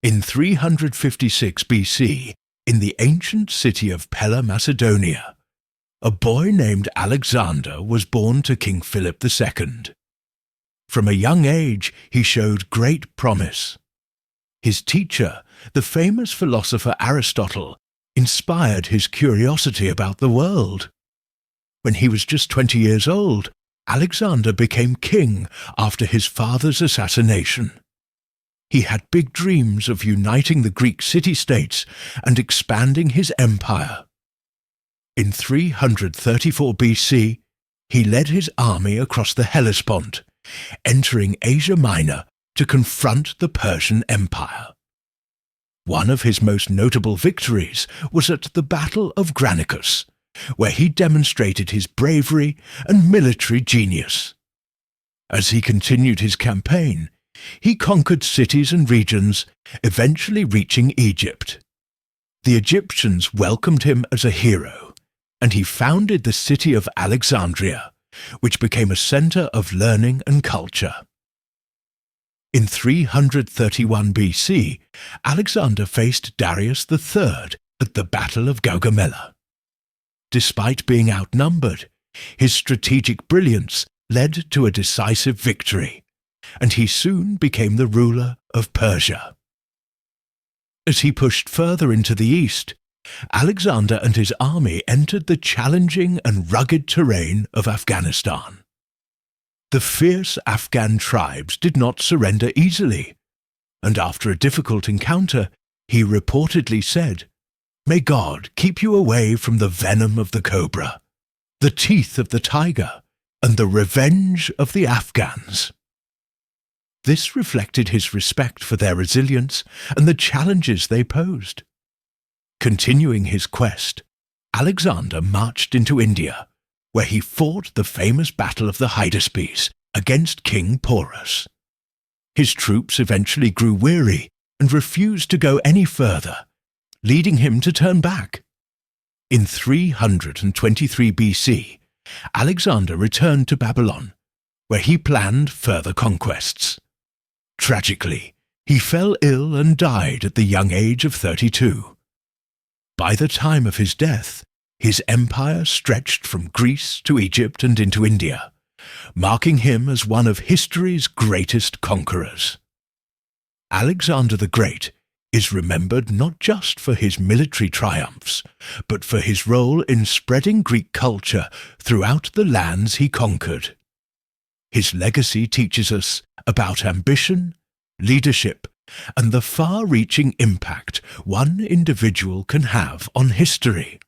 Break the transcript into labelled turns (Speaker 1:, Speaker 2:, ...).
Speaker 1: In 356 BC, in the ancient city of Pella, Macedonia, a boy named Alexander was born to King Philip II. From a young age, he showed great promise. His teacher, the famous philosopher Aristotle, inspired his curiosity about the world. When he was just 20 years old, Alexander became king after his father's assassination. He had big dreams of uniting the Greek city-states and expanding his empire. In 334 BC, he led his army across the Hellespont, entering Asia Minor to confront the Persian Empire. One of his most notable victories was at the Battle of Granicus, where he demonstrated his bravery and military genius. As he continued his campaign, he conquered cities and regions, eventually reaching Egypt. The Egyptians welcomed him as a hero, and he founded the city of Alexandria, which became a center of learning and culture. In 331 BC, Alexander faced Darius III at the Battle of Gaugamela. Despite being outnumbered, his strategic brilliance led to a decisive victory, and he soon became the ruler of Persia. As he pushed further into the east, Alexander and his army entered the challenging and rugged terrain of Afghanistan. The fierce Afghan tribes did not surrender easily, and after a difficult encounter, he reportedly said, "May God keep you away from the venom of the cobra, the teeth of the tiger, and the revenge of the Afghans." This reflected his respect for their resilience and the challenges they posed. Continuing his quest, Alexander marched into India, where he fought the famous Battle of the Hydaspes against King Porus. His troops eventually grew weary and refused to go any further, leading him to turn back. In 323 BC, Alexander returned to Babylon, where he planned further conquests. Tragically, he fell ill and died at the young age of 32. By the time of his death, his empire stretched from Greece to Egypt and into India, marking him as one of history's greatest conquerors. Alexander the Great is remembered not just for his military triumphs, but for his role in spreading Greek culture throughout the lands he conquered. His legacy teaches us about ambition, leadership, and the far-reaching impact one individual can have on history.